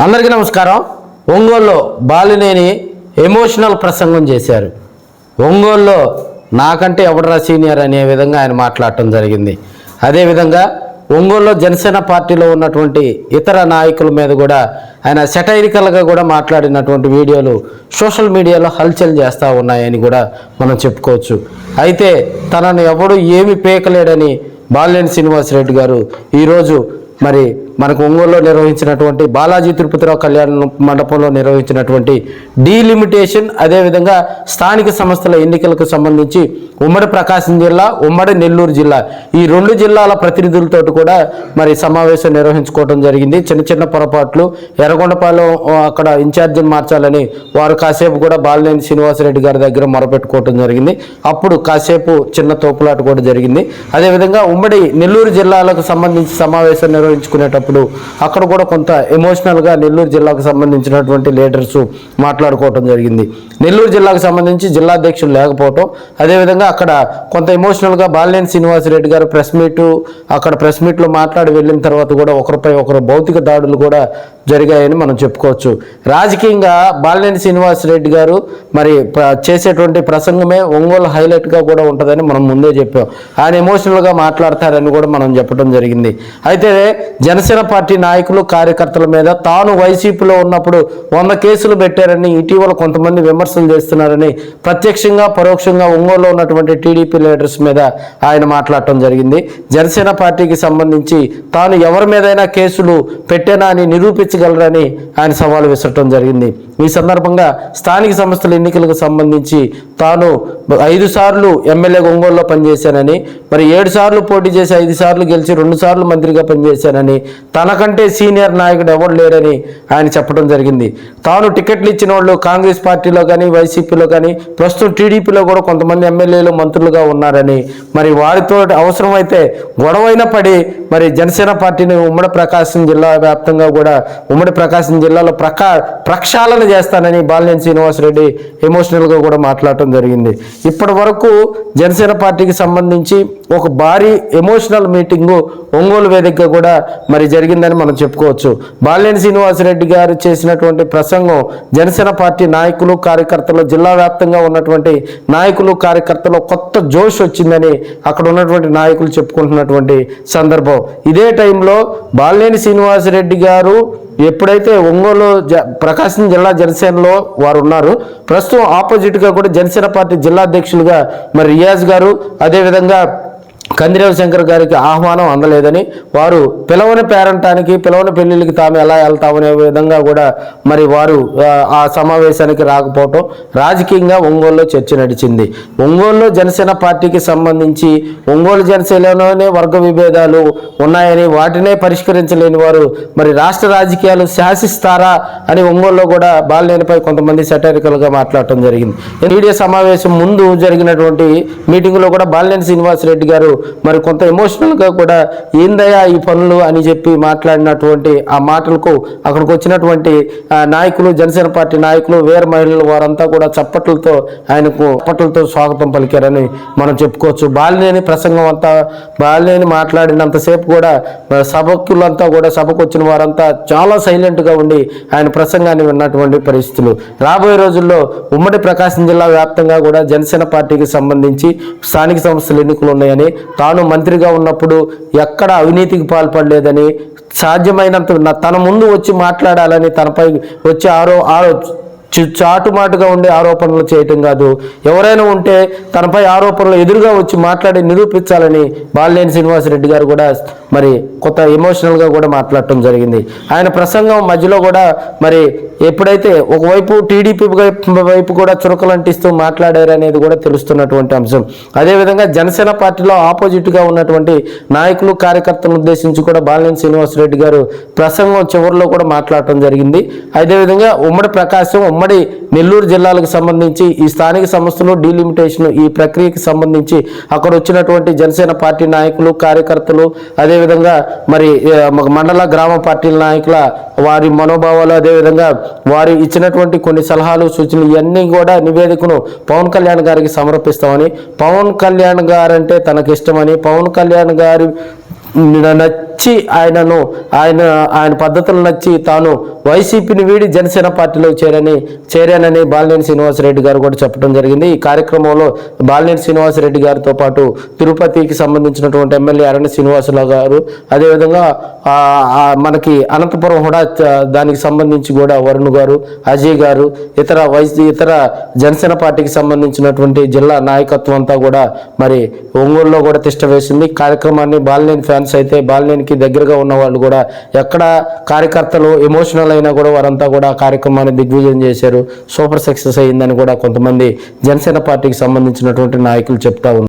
అందరికీ నమస్కారం. ఒంగోలులో బాలినేని ఎమోషనల్ ప్రసంగం చేశారు. ఒంగోలులో నాకంటే ఎవడరా సీనియర్ అనే విధంగా ఆయన మాట్లాడటం జరిగింది. అదేవిధంగా ఒంగోలులో జనసేన పార్టీలో ఉన్నటువంటి ఇతర నాయకుల మీద కూడా ఆయన సెటైరికల్గా కూడా మాట్లాడినటువంటి వీడియోలు సోషల్ మీడియాలో హల్చల్ చేస్తూ ఉన్నాయని కూడా మనం చెప్పుకోవచ్చు. అయితే తనను ఎవడు ఏమి పేకలేడని బాలినేని శ్రీనివాసరెడ్డి గారు ఈరోజు మరి మనకు ఒంగోలులో నిర్వహించినటువంటి బాలాజీ తిరుపతిరావు కళ్యాణ మండపంలో నిర్వహించినటువంటి డీలిమిటేషన్, అదేవిధంగా స్థానిక సంస్థల ఎన్నికలకు సంబంధించి ఉమ్మడి ప్రకాశం జిల్లా, ఉమ్మడి నెల్లూరు జిల్లా, ఈ రెండు జిల్లాల ప్రతినిధులతో కూడా మరి సమావేశం నిర్వహించుకోవడం జరిగింది. చిన్న చిన్న పొరపాట్లు, ఎర్రగొండపాలెం అక్కడ ఇన్ఛార్జిని మార్చాలని వారు కాసేపు కూడా బాలినేని శ్రీనివాసరెడ్డి గారి దగ్గర మొరపెట్టుకోవడం జరిగింది. అప్పుడు కాసేపు చిన్న తోపులాట కూడా జరిగింది. అదేవిధంగా ఉమ్మడి నెల్లూరు జిల్లాలకు సంబంధించి సమావేశం నిర్వహించుకునేటప్పుడు అక్కడ కూడా కొంత ఎమోషనల్గా నెల్లూరు జిల్లాకు సంబంధించినటువంటి లీడర్స్ మాట్లాడుకోవటం జరిగింది. నెల్లూరు జిల్లాకు సంబంధించి జిల్లా అధ్యక్షులు లేకపోవటం, అదేవిధంగా అక్కడ కొంత ఎమోషనల్గా బాలినేని శ్రీనివాసరెడ్డి గారు ప్రెస్ మీట్లో మాట్లాడి వెళ్ళిన తర్వాత కూడా ఒకరిపై ఒకరు భౌతిక దాడులు కూడా జరిగాయని మనం చెప్పుకోవచ్చు. రాజకీయంగా బాలినేని శ్రీనివాసరెడ్డి గారు మరి చేసేటువంటి ప్రసంగమే ఒంగోలు హైలైట్గా కూడా ఉంటుందని మనం ముందే చెప్పాం. ఆయన ఎమోషనల్గా మాట్లాడతారని కూడా మనం చెప్పడం జరిగింది. అయితే జనసేన పార్టీ నాయకులు, కార్యకర్తల మీద తాను వైసీపీలో ఉన్నప్పుడు 100 కేసులు పెట్టారని ఇటీవల కొంతమంది విమర్శలు చేస్తున్నారని ప్రత్యక్షంగా పరోక్షంగా ఒంగోలులో ఉన్నటువంటి టీడీపీ లీడర్స్ మీద ఆయన మాట్లాడటం జరిగింది. జనసేన పార్టీకి సంబంధించి తాను ఎవరి మీదైనా కేసులు పెట్టానా అని నిరూపించగలరని ఆయన సవాలు విసరటం జరిగింది. ఈ సందర్భంగా స్థానిక సంస్థల ఎన్నికలకు సంబంధించి తాను 5 సార్లు ఎమ్మెల్యేగా ఒంగోలులో పనిచేశానని, మరి 7 సార్లు పోటీ చేసి 5 సార్లు గెలిచి 2 సార్లు మంత్రిగా పనిచేశానని, తనకంటే సీనియర్ నాయకుడు ఎవరు లేరని ఆయన చెప్పడం జరిగింది. తాను టికెట్లు ఇచ్చిన వాళ్ళు కాంగ్రెస్ పార్టీలో కానీ, వైసీపీలో కానీ, ప్రస్తుతం టీడీపీలో కూడా కొంతమంది ఎమ్మెల్యేలు మంత్రులుగా ఉన్నారని, మరి వారితో అవసరమైతే గొడవైన పడి మరి జనసేన పార్టీని ఉమ్మడి ప్రకాశం జిల్లా వ్యాప్తంగా కూడా ఉమ్మడి ప్రకాశం జిల్లాలో ప్రక్షాళన చేస్తానని బాలినేని శ్రీనివాసరెడ్డి ఎమోషనల్గా కూడా మాట్లాడటం జరిగింది. ఇప్పటి వరకు జనసేన పార్టీకి సంబంధించి ఒక భారీ ఎమోషనల్ మీటింగు ఒంగోలు వేదికగా కూడా మరి జరిగిందని మనం చెప్పుకోవచ్చు. బాలినేని శ్రీనివాసరెడ్డి గారు చేసినటువంటి ప్రసంగం జనసేన పార్టీ నాయకులు, కార్యకర్తలు, జిల్లా వ్యాప్తంగా ఉన్నటువంటి నాయకులు, కార్యకర్తలు కొత్త జోష్ వచ్చిందని అక్కడ ఉన్నటువంటి నాయకులు చెప్పుకుంటున్నటువంటి సందర్భం. ఇదే టైంలో బాలినేని శ్రీనివాసరెడ్డి గారు ఎప్పుడైతే ఒంగోలు ప్రకాశం జిల్లా జనసేనలో వారు ఉన్నారు, ప్రస్తుతం ఆపోజిట్గా కూడా జనసేన పార్టీ జిల్లా అధ్యక్షులుగా మరి రియాజ్ గారు, అదేవిధంగా కందిరేవ శంకర్ గారికి ఆహ్వానం అందలేదని, వారు పిలవని పేరంటానికి, పిలవని పెళ్లిళ్ళకి తాము ఎలా వెళ్తామనే విధంగా కూడా మరి వారు ఆ సమావేశానికి రాకపోవటం రాజకీయంగా ఒంగోలులో చర్చ నడిచింది. ఒంగోలులో జనసేన పార్టీకి సంబంధించి ఒంగోలు జనసేనలోనే వర్గ విభేదాలు ఉన్నాయని, వాటినే పరిష్కరించలేని వారు మరి రాష్ట్ర రాజకీయాలు శాసిస్తారా అని ఒంగోలులో కూడా బాలినేనిపై కొంతమంది సెటైరికల్గా మాట్లాడటం జరిగింది. మీడియా సమావేశం ముందు జరిగినటువంటి మీటింగ్లో కూడా బాలినేని శ్రీనివాసరెడ్డి గారు మరి కొంత ఎమోషనల్గా కూడా ఏందయ్యా ఈ పనులు అని చెప్పి మాట్లాడినటువంటి ఆ మాటలకు అక్కడికి వచ్చినటువంటి నాయకులు, జనసేన పార్టీ నాయకులు, వీర మహిళలు వారంతా కూడా చప్పట్లతో స్వాగతం పలికారని మనం చెప్పుకోవచ్చు. బాలినేని ప్రసంగం అంతా, బాలినేని మాట్లాడినంతసేపు కూడా సభకులంతా కూడా, సభకు వచ్చిన వారంతా చాలా సైలెంట్గా ఉండి ఆయన ప్రసంగాన్ని విన్నటువంటి పరిస్థితులు. రాబోయే రోజుల్లో ఉమ్మడి ప్రకాశం జిల్లా వ్యాప్తంగా కూడా జనసేన పార్టీకి సంబంధించి స్థానిక సంస్థల ఎన్నికలు ఉన్నాయని, తాను మంత్రిగా ఉన్నప్పుడు ఎక్కడ అవినీతికి పాల్పడలేదని, సాధ్యమైనంత తన ముందు వచ్చి మాట్లాడాలని, తనపై వచ్చి చాటుమాటుగా ఉండే ఆరోపణలు చేయటం కాదు, ఎవరైనా ఉంటే తనపై ఆరోపణలు ఎదురుగా వచ్చి మాట్లాడి నిరూపించాలని బాలినేని శ్రీనివాసరెడ్డి గారు కూడా మరి కొత్త ఎమోషనల్గా కూడా మాట్లాడటం జరిగింది. ఆయన ప్రసంగం మధ్యలో కూడా మరి ఎప్పుడైతే ఒకవైపు టీడీపీ వైపు కూడా చురకలంటిస్తూ మాట్లాడారు అనేది కూడా తెలుస్తున్నటువంటి అంశం. అదేవిధంగా జనసేన పార్టీలో ఆపోజిట్గా ఉన్నటువంటి నాయకులు, కార్యకర్తలను ఉద్దేశించి కూడా బాలినేని శ్రీనివాసరెడ్డి గారు ప్రసంగం చివరిలో కూడా మాట్లాడటం జరిగింది. అదేవిధంగా ఉమ్మడి ప్రకాశం, ఉమ్మడి నెల్లూరు జిల్లాలకు సంబంధించి ఈ స్థానిక సంస్థలు డీలిమిటేషన్ ఈ ప్రక్రియకి సంబంధించి అక్కడ వచ్చినటువంటి జనసేన పార్టీ నాయకులు, కార్యకర్తలు, అదేవిధంగా మరి మండల, గ్రామ పార్టీల నాయకుల వారి మనోభావాలు, అదేవిధంగా వారు ఇచ్చినటువంటి కొన్ని సలహాలు, సూచనలు ఇవన్నీ కూడా నివేదికను పవన్ కళ్యాణ్ గారికి సమర్పిస్తామని, పవన్ కళ్యాణ్ గారు అంటే తనకిష్టమని, పవన్ కళ్యాణ్ గారి నచ్చి ఆయన పద్ధతులు నచ్చి తాను వైసీపీని వీడి జనసేన పార్టీలో చేరానని బాలినేని శ్రీనివాసరెడ్డి గారు కూడా చెప్పడం జరిగింది. ఈ కార్యక్రమంలో బాలినేని శ్రీనివాసరెడ్డి గారితో పాటు తిరుపతికి సంబంధించినటువంటి ఎమ్మెల్యే అరణ్య శ్రీనివాసరావు గారు, అదేవిధంగా మనకి అనంతపురం కూడా దానికి సంబంధించి కూడా వరుణ్ గారు, అజయ్ గారు, ఇతర జనసేన పార్టీకి సంబంధించినటువంటి జిల్లా నాయకత్వం అంతా కూడా మరి ఒంగోలులో కూడా తిష్ట వేసింది. కార్యక్రమాన్ని బాలినేని ఫ్యాన్స్ అయితే బాలినేనికి దగ్గరగా ఉన్న వాళ్ళు కూడా ఎక్కడ కార్యకర్తలు ఎమోషనల్ అయినా కూడా వారంతా కూడా కార్యక్రమాన్ని దిగ్విజయం చేశారు. సూపర్ సక్సెస్ అయ్యిందని కూడా కొంతమంది జనసేన పార్టీకి సంబంధించినటువంటి నాయకులు చెప్తా ఉన్నారు.